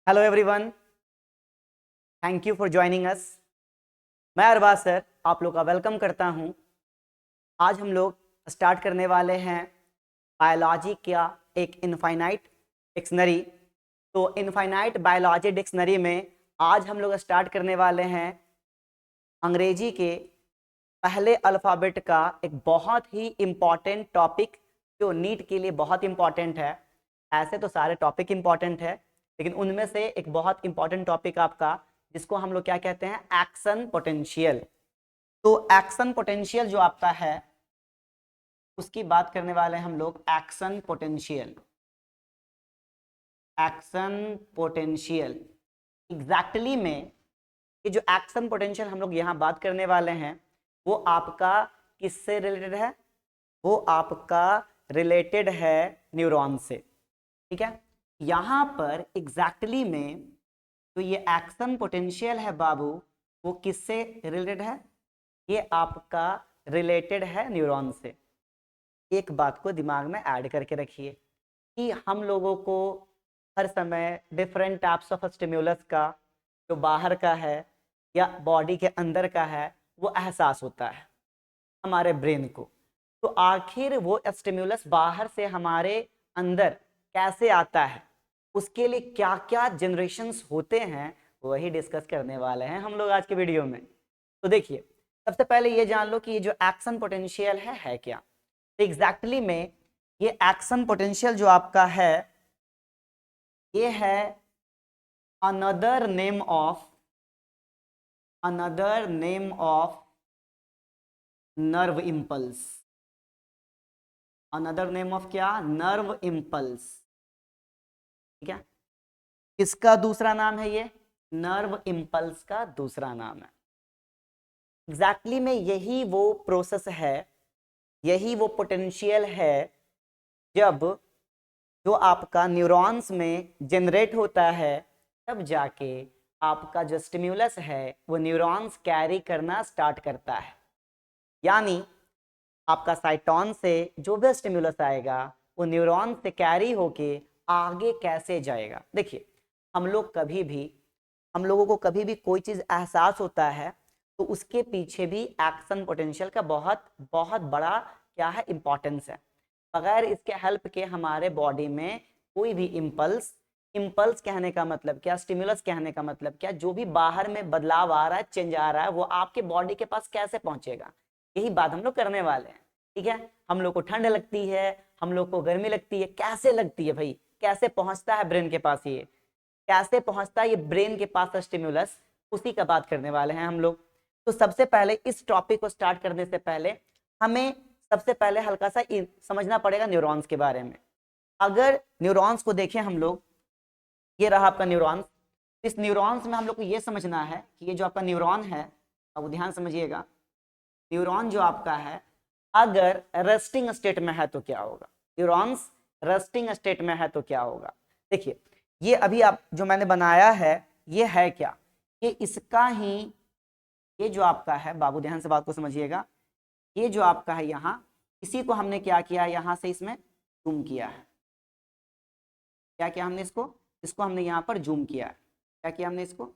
Hello everyone, thank you for joining us. मैं Arbaaz sir आप लोग का वेलकम करता हूं। आज हम लोग स्टार्ट करने वाले हैं बायोलॉजी का एक इनफाइनाइट डिक्शनरी। तो इनफाइनाइट बायोलॉजी डिक्शनरी में आज हम लोग स्टार्ट करने वाले हैं अंग्रेजी के पहले अल्फ़ाबेट का एक बहुत ही इम्पॉर्टेंट टॉपिक जो नीट के लिए बहुत इम्पॉर्टेंट है। ऐसे तो सारे टॉपिक इम्पॉर्टेंट है, लेकिन उनमें से एक बहुत इंपॉर्टेंट टॉपिक आपका जिसको हम लोग क्या कहते हैं, एक्शन पोटेंशियल। तो एक्शन पोटेंशियल जो आपका है उसकी बात करने वाले हैं हम लोग। Action potential, action potential exactly में ये जो एक्शन पोटेंशियल हम लोग यहाँ बात करने वाले हैं वो आपका किससे रिलेटेड है? वो आपका रिलेटेड है न्यूरॉन से। ठीक है, यहाँ पर एग्जैक्टली में तो ये एक्शन पोटेंशियल है बाबू, वो किससे रिलेटेड है? ये आपका रिलेटेड है न्यूरॉन से। एक बात को दिमाग में ऐड करके रखिए कि हम लोगों को हर समय डिफरेंट टाइप्स ऑफ स्टिम्युलस का, जो बाहर का है या बॉडी के अंदर का है, वो एहसास होता है हमारे ब्रेन को। तो आखिर वो स्टिम्युलस बाहर से हमारे अंदर कैसे आता है, उसके लिए क्या क्या जनरेशन्स होते हैं, वही डिस्कस करने वाले हैं हम लोग आज के वीडियो में। तो देखिए, सबसे पहले ये जान लो कि ये जो एक्शन पोटेंशियल है क्या। तो एग्जैक्टली में ये एक्शन पोटेंशियल जो आपका है ये है another name of nerve impulse. Another name of क्या? Nerve impulse. ठीक है, किसका दूसरा नाम है? ये नर्व इम्पल्स का दूसरा नाम है। एग्जैक्टली में यही वो प्रोसेस है, यही वो पोटेंशियल है जब जो आपका न्यूरॉन्स में जनरेट होता है, तब जाके आपका जो स्टिम्युलस है वो न्यूरॉन्स कैरी करना स्टार्ट करता है। यानी आपका साइटोन से जो भी स्टिम्युलस आएगा वो न्यूरॉन से कैरी होके आगे कैसे जाएगा। देखिए, हम लोगों को कभी भी कोई चीज़ एहसास होता है तो उसके पीछे भी एक्शन पोटेंशियल का बहुत बहुत बड़ा क्या है, इम्पोर्टेंस है। बगैर इसके हेल्प के हमारे बॉडी में कोई भी इम्पल्स कहने का मतलब क्या, स्टिमुलस कहने का मतलब क्या, जो भी बाहर में बदलाव आ रहा है, चेंज आ रहा है, वो आपके बॉडी के पास कैसे पहुंचेगा, यही बात हम लोग करने वाले हैं। ठीक है, हम लोग को ठंड लगती है, हम लोग को गर्मी लगती है, कैसे लगती है भाई, कैसे पहुंचता है ब्रेन के पास, ये कैसे पहुंचता है ये ब्रेन के पास स्टिमुलस, उसी का बात करने वाले हैं हम लोग। तो सबसे पहले इस टॉपिक को स्टार्ट करने से पहले हमें सबसे पहले हल्का सा समझना पड़ेगा न्यूरॉन्स के बारे में। अगर न्यूरॉन्स को देखें हम लोग, ये रहा आपका न्यूरॉन्स। इस न्यूरॉन्स में हम लोग को ये समझना है कि ये जो आपका न्यूरॉन है, अब ध्यान समझिएगा, न्यूरॉन जो आपका है अगर रेस्टिंग स्टेट में है तो क्या होगा, न्यूरॉन्स रेस्टिंग स्टेट में है तो क्या होगा। देखिए, ये अभी आप जो मैंने बनाया है ये है क्या, ये इसका ही, ये जो आपका है बाबू ध्यान से बात को समझिएगा, ये जो आपका है यहाँ, इसी को हमने क्या किया, यहाँ से इसमें जूम किया है। क्या किया हमने? इसको हमने यहाँ पर जूम किया है। क्या किया हमने? इसको।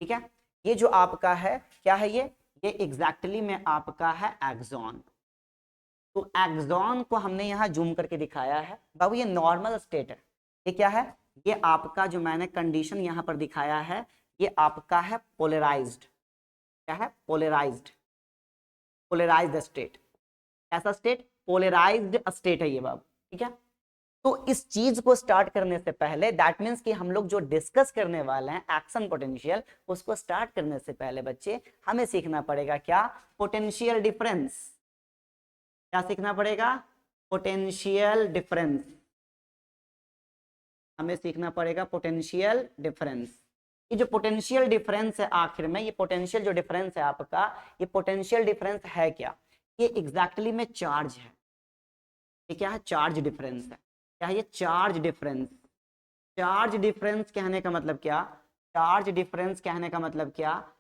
ठीक है, ये जो आपका है क्या है, ये एग्जैक्टली में आपका है एक्सॉन। तो एक्सॉन को हमने यहाँ जूम करके दिखाया है बाबू, ये नॉर्मल स्टेट है। ये क्या है? ये आपका जो मैंने कंडीशन यहाँ पर दिखाया है ये आपका है पोलराइज्ड। क्या है? Polarised state. ऐसा स्टेट पोलराइज्ड स्टेट है ये बाबू। ठीक है, तो इस चीज को स्टार्ट करने से पहले, दैट मीन्स कि हम लोग जो डिस्कस करने वाले हैं एक्शन पोटेंशियल, उसको स्टार्ट करने से पहले बच्चे हमें सीखना पड़ेगा क्या? Potential difference. क्या सीखना पड़ेगा? Potential difference. हमें सीखना पड़ेगा पोटेंशियल डिफरेंस। ये जो पोटेंशियल डिफरेंस है, आखिर में ये पोटेंशियल जो डिफरेंस है आपका, ये पोटेंशियल डिफरेंस है क्या? ये एग्जैक्टली में चार्ज है। ये क्या है? चार्ज डिफरेंस है। क्या है ये? Charge difference. चार्ज डिफरेंस कहने का मतलब क्या? चार्ज डिफरेंस कहने का मतलब क्या?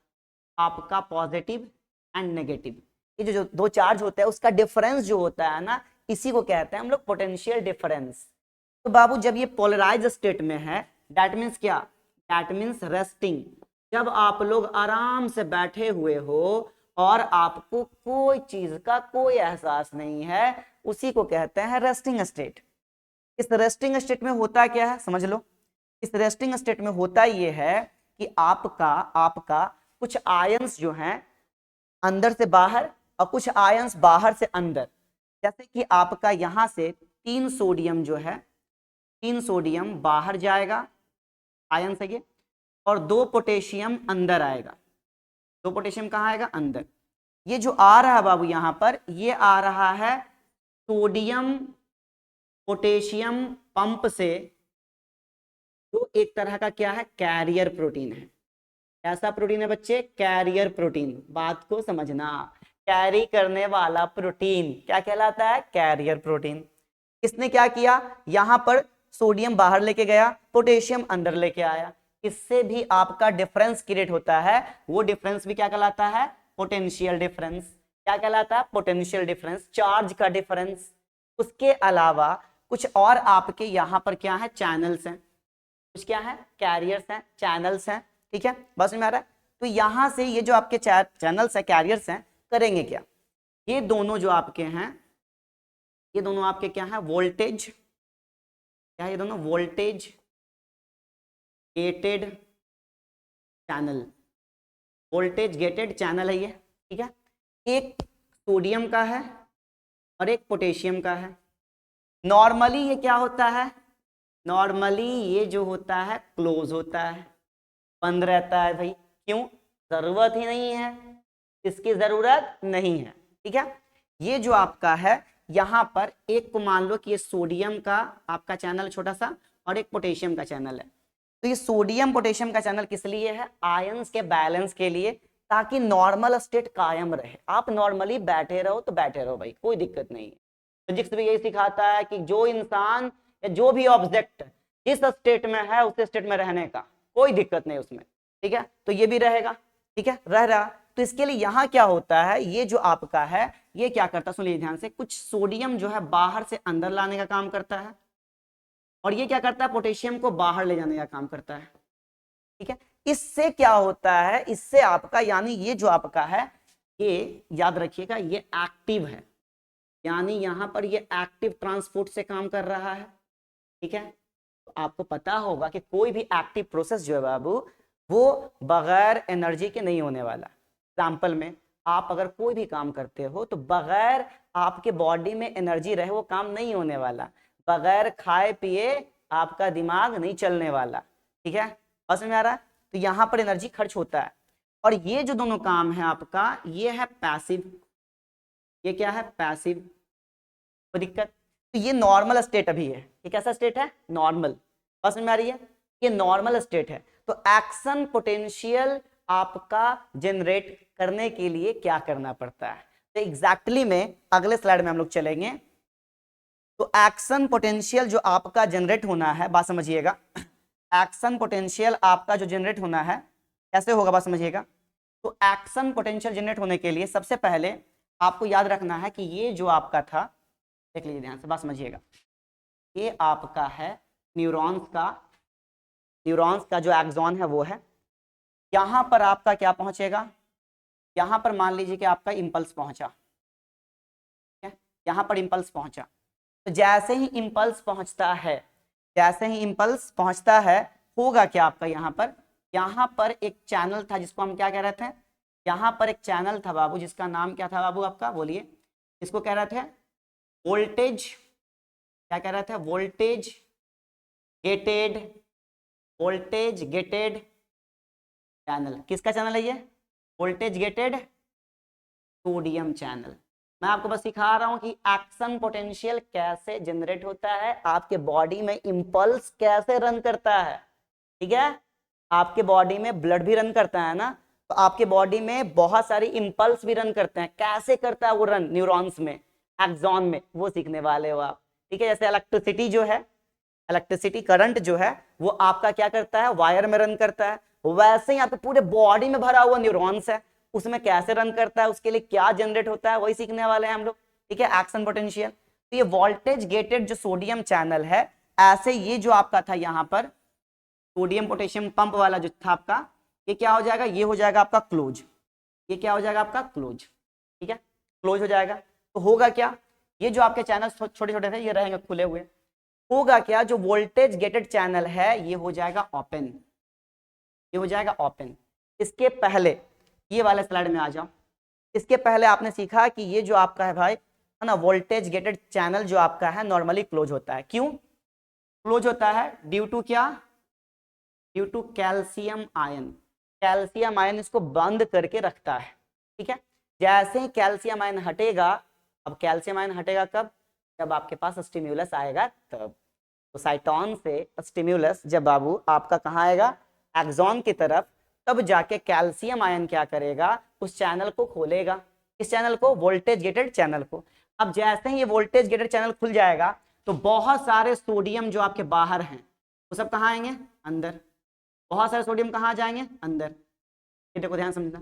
आपका पॉजिटिव एंड नेगेटिव, ये जो दो चार्ज होता है उसका डिफरेंस जो होता है ना, इसी को कहते हैं हम लोग पोटेंशियल डिफरेंस। तो बाबू जब ये पोलराइज स्टेट में है दैट मीन्स क्या, दैट मीन्स रेस्टिंग। जब आप लोग आराम से बैठे हुए हो और आपको कोई चीज का कोई एहसास नहीं है, उसी को कहते हैं रेस्टिंग स्टेट। इस रेस्टिंग स्टेट में होता क्या है समझ लो। इस रेस्टिंग स्टेट में होता यह है कि आपका आपका कुछ आयंस जो हैं अंदर से बाहर और कुछ आयंस बाहर से अंदर, जैसे कि आपका यहां से 3 सोडियम जो है, 3 सोडियम बाहर जाएगा आयन से ये, और 2 पोटेशियम अंदर आएगा। 2 पोटेशियम कहाँ आएगा, अंदर। ये जो आ रहा है बाबू यहां पर, ये आ रहा है सोडियम पोटेशियम पंप से, जो एक तरह का क्या है, कैरियर प्रोटीन है। कैसा प्रोटीन है बच्चे, कैरियर प्रोटीन। बात को समझना, कैरी करने वाला प्रोटीन क्या कहलाता है, कैरियर प्रोटीन। इसने क्या किया, यहां पर सोडियम बाहर लेके गया, पोटेशियम अंदर लेके आया, इससे भी आपका डिफरेंस क्रिएट होता है। वो डिफरेंस भी क्या कहलाता है, पोटेंशियल डिफरेंस। क्या कहलाता है, पोटेंशियल डिफरेंस, चार्ज का डिफरेंस। उसके अलावा कुछ और आपके यहां पर क्या है, चैनल्स हैं, कुछ क्या है, कैरियर्स हैं, चैनल्स हैं। ठीक है, बस में आ रहा है। तो यहां से ये जो आपके चैनल्स है, कैरियर्स हैं, करेंगे क्या, ये दोनों जो आपके हैं, ये दोनों आपके क्या है, वोल्टेज, क्या है ये दोनों, voltage gated channel, voltage gated channel है ये। ठीक है, एक सोडियम का है और एक पोटेशियम का है। नॉर्मली ये क्या होता है, नॉर्मली ये जो होता है क्लोज होता है, बंद रहता है भाई। क्यों, जरूरत ही नहीं है, इसकी जरूरत नहीं है। ठीक है, ये जो आपका है यहां पर एक को मान लो कि ये सोडियम का आपका चैनल छोटा सा और एक पोटेशियम का चैनल है। तो ये सोडियम पोटेशियम का चैनल किस लिए है, आयंस के बैलेंस के लिए, ताकि नॉर्मल स्टेट कायम रहे। आप नॉर्मली बैठे रहो तो बैठे रहो भाई, कोई दिक्कत नहीं है। फिजिक्स भी यही सिखाता है कि जो इंसान या जो भी ऑब्जेक्ट जिस स्टेट में है उस स्टेट में रहने का कोई दिक्कत नहीं उसमें। ठीक है, तो ये भी रहेगा। ठीक है, रह रहा। तो इसके लिए यहां क्या होता है, ये जो आपका है ये क्या करता है, सुनिए ध्यान से, कुछ सोडियम जो है बाहर से अंदर लाने का काम करता है, और ये क्या करता है, पोटेशियम को बाहर ले जाने का काम करता है। ठीक है, इससे क्या होता है, इससे आपका यानी ये जो आपका है, ये याद रखिएगा ये एक्टिव है, यानी यहां पर ये एक्टिव ट्रांसपोर्ट से काम कर रहा है। ठीक है, तो आपको पता होगा कि कोई भी एक्टिव प्रोसेस जो है बाबू, वो बगैर एनर्जी के नहीं होने वाला। एग्जाम्पल में आप अगर कोई भी काम करते हो तो बगैर आपके बॉडी में एनर्जी रहे वो काम नहीं होने वाला। बगैर खाए पिए आपका दिमाग नहीं चलने वाला। ठीक है, समझ में आ रहा है। तो यहाँ पर एनर्जी खर्च होता है, और ये जो दोनों काम है आपका, ये है पैसिव, ये क्या है, पैसिव। कोई दिक्कत, तो ये नॉर्मल स्टेट अभी है। ये कैसा स्टेट है, नॉर्मल। समझ में आ रही है, ये नॉर्मल स्टेट है। तो एक्शन पोटेंशियल आपका जनरेट करने के लिए क्या करना पड़ता है, तो एग्जैक्टली में अगले स्लाइड में हम लोग चलेंगे। तो एक्शन पोटेंशियल जो आपका जनरेट होना है, बात समझिएगा, एक्शन पोटेंशियल आपका जो जनरेट होना है कैसे होगा, बात समझिएगा। तो एक्शन पोटेंशियल जनरेट होने के लिए सबसे पहले आपको याद रखना है कि ये जो आपका था, देख लीजिए ध्यान से, बात समझिएगा, ये आपका है न्यूरॉन्स का, न्यूरॉन्स का जो एक्सॉन है वो है। यहां पर आपका क्या पहुंचेगा, यहां पर मान लीजिए कि आपका इंपल्स पहुंचा, यहां पर इंपल्स पहुंचा। तो जैसे ही इंपल्स पहुंचता है, जैसे ही इंपल्स पहुंचता है, होगा क्या आपका यहां पर एक चैनल था जिसको हम क्या कह रहे थे, यहां पर एक चैनल था बाबू जिसका नाम क्या था बाबू आपका, बोलिए, इसको कह रहे थे वोल्टेज, क्या कह रहे थे, voltage gated, voltage gated channel. किसका चैनल है ये, वोल्टेज गेटेड सोडियम चैनल। मैं आपको बस सिखा रहा हूं कि एक्शन पोटेंशियल कैसे जनरेट होता है, आपके बॉडी में इंपल्स कैसे रन करता है। ठीक है, आपके बॉडी में ब्लड भी रन करता है ना, तो आपके बॉडी में बहुत सारी इंपल्स भी रन करते हैं। कैसे करता है वो रन, न्यूरॉन्स में, एक्सॉन में, वो सीखने वाले हो आप। ठीक है, जैसे इलेक्ट्रिसिटी जो है, इलेक्ट्रिसिटी करंट जो है वो आपका क्या करता है, वायर में रन करता है, वैसे ही आपके पूरे बॉडी में भरा हुआ न्यूरॉन्स है, उसमें कैसे रन करता है, उसके लिए क्या जनरेट होता है, वही सीखने वाले हैं हम लोग। ठीक है, एक्शन पोटेंशियल। तो ये वोल्टेज गेटेड जो सोडियम चैनल है, ऐसे ये जो आपका था यहाँ पर, सोडियम पोटेशियम पंप वाला जो था आपका, ये क्या हो जाएगा, ये हो जाएगा आपका क्लोज, ये क्या हो जाएगा आपका क्लोज, ठीक है, क्लोज हो जाएगा। तो होगा क्या, ये जो आपके चैनल छोटे छोटे थे ये रहेंगे खुले हुए, होगा क्या, जो वोल्टेज गेटेड चैनल है ये हो जाएगा ओपन, ये हो जाएगा ओपन। इसके पहले ये वाले स्लाइड में आ जाओ, इसके पहले आपने सीखा कि ये जो आपका है भाई है ना, वोल्टेज गेटेड चैनल जो आपका है नॉर्मली क्लोज होता है। क्यों क्लोज होता है, ड्यू टू क्या, due to calcium ion, calcium ion इसको बंद करके रखता है, ठीक है। जैसे ही कैल्शियम आयन हटेगा, अब कैल्शियम आयन हटेगा कब, जब आपके पास स्टिम्युलस आएगा तब। तो साइटोन से स्टिम्युलस जब बाबू आपका कहाँ आएगा, एक्सॉन की तरफ, तब जाके कैल्शियम आयन क्या करेगा, उस चैनल को खोलेगा, इस चैनल को, वोल्टेज गेटेड चैनल को। अब जैसे ही ये वोल्टेज गेटेड चैनल खुल जाएगा तो बहुत सारे सोडियम जो आपके बाहर हैं वो सब कहाँ आएंगे, अंदर, बहुत सारे सोडियम कहाँ जाएंगे, अंदर। ये देखो ध्यान समझना,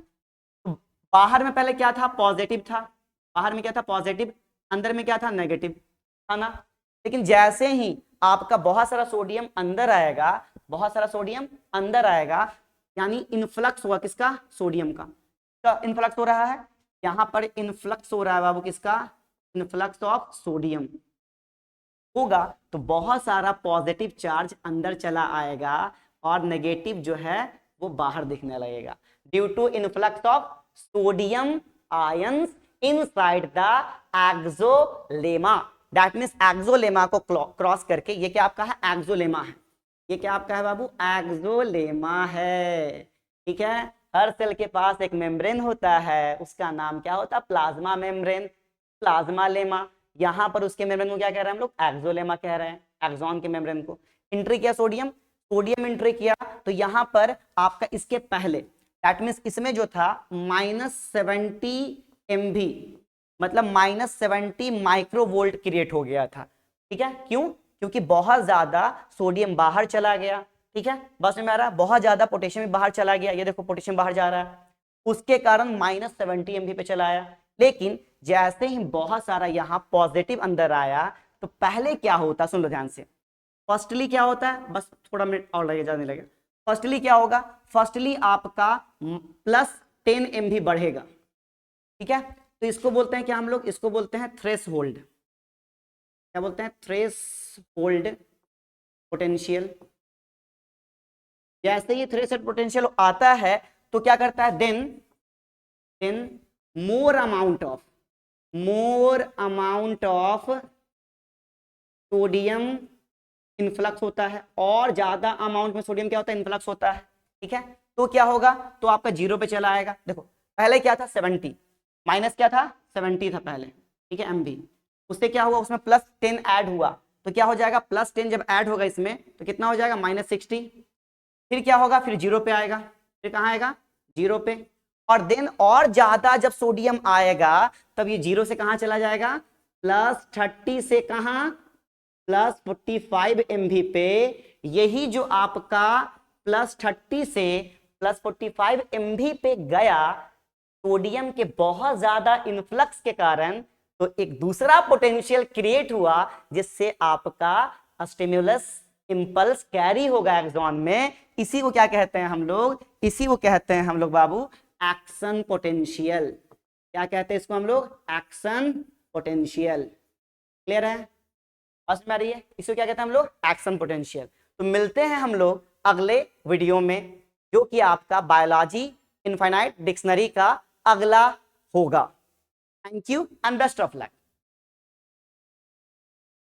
तो बाहर में पहले क्या था, पॉजिटिव था, बाहर में क्या था, पॉजिटिव, अंदर में क्या था, नेगेटिव था ना। लेकिन जैसे ही आपका बहुत सारा सोडियम अंदर आएगा, बहुत सारा सोडियम अंदर आएगा, यानी इनफ्लक्स हुआ किसका, सोडियम का, तो इनफ्लक्स हो रहा है, यहां पर इनफ्लक्स हो रहा है बाबू किसका, इनफ्लक्स ऑफ सोडियम होगा, तो बहुत सारा पॉजिटिव चार्ज अंदर चला आएगा और नेगेटिव जो है वो बाहर दिखने लगेगा, due to influx of sodium ions inside the axolemma. That means axolemma को क्रॉस करके, ये क्या आपका है, एक्सोलेमा है, ये क्या आपका है बाबू, एक्सोलेमा है, ठीक है। हर सेल के पास एक मेम्ब्रेन होता है, उसका नाम क्या होता है, प्लाज्मा मेम्ब्रेन, प्लाज्मा लेमा। यहाँ पर उसके मेम्ब्रेन को क्या कह रहे हैं हम लोग, एक्सोलेमा कह रहे हैं, एक्सॉन के मेम्ब्रेन को। एंट्री किया सोडियम, सोडियम एंट्री किया, तो यहाँ पर आपका इसके पहले दैट मींस इसमें जो था -70 MV, मतलब -70 माइक्रोवोल्ट क्रिएट हो गया था, ठीक है। क्यों, क्योंकि बहुत ज्यादा सोडियम बाहर चला गया, ठीक है, बस में आ रहा, बहुत ज्यादा पोटेशियम भी बाहर चला गया, ये देखो पोटेशियम बाहर जा रहा है, उसके कारण -70 MV पे चला आया। लेकिन जैसे ही बहुत सारा यहाँ पॉजिटिव अंदर आया, तो पहले क्या होता, सुन लो ध्यान से, फर्स्टली क्या होता है, बस थोड़ा मिनट और लगे, जाने लगे, फर्स्टली क्या होगा, फर्स्टली आपका +10 MV बढ़ेगा, ठीक है। तो इसको बोलते हैं क्या हम लोग, इसको बोलते हैं थ्रेशोल्ड, क्या बोलते हैं, थ्रेशोल्ड पोटेंशियल। जैसे ये थ्रेशोल्ड पोटेंशियल आता है तो क्या करता है, then more amount of sodium influx होता है, और ज्यादा अमाउंट में सोडियम क्या होता है, इनफ्लक्स होता है, ठीक है। तो क्या होगा, तो आपका 0 पे चला आएगा। देखो पहले क्या था, 70 माइनस क्या था, 70 था पहले, ठीक है, MV, उससे क्या हुआ, उसमें +10 ऐड हुआ, तो क्या हो जाएगा, +10 जब ऐड होगा इसमें तो कितना हो जाएगा, -60, फिर क्या होगा, फिर 0 पे आएगा, फिर कहाँ आएगा, 0 पे, और देन और ज्यादा जब सोडियम आएगा तब ये 0 से कहां चला जाएगा, +30 से कहां, +45 MV पे। यही जो आपका +30 से +45 MV पे गया, सोडियम के बहुत ज्यादा इनफ्लक्स के कारण, तो एक दूसरा पोटेंशियल क्रिएट हुआ, जिससे आपका स्टिम्युलस इंपल्स कैरी होगा एक्सॉन में। इसी को क्या कहते हैं हम लोग, इसी को कहते हैं हम लोग बाबू एक्शन पोटेंशियल। क्या कहते हैं इसको हम लोग, एक्शन पोटेंशियल। क्लियर है, समझ में आ रही है, इसको क्या कहते हैं हम लोग, एक्शन पोटेंशियल। तो मिलते हैं हम लोग अगले वीडियो में, जो कि आपका बायोलॉजी इनफाइनाइट डिक्शनरी का अगला होगा। Thank you and best of luck.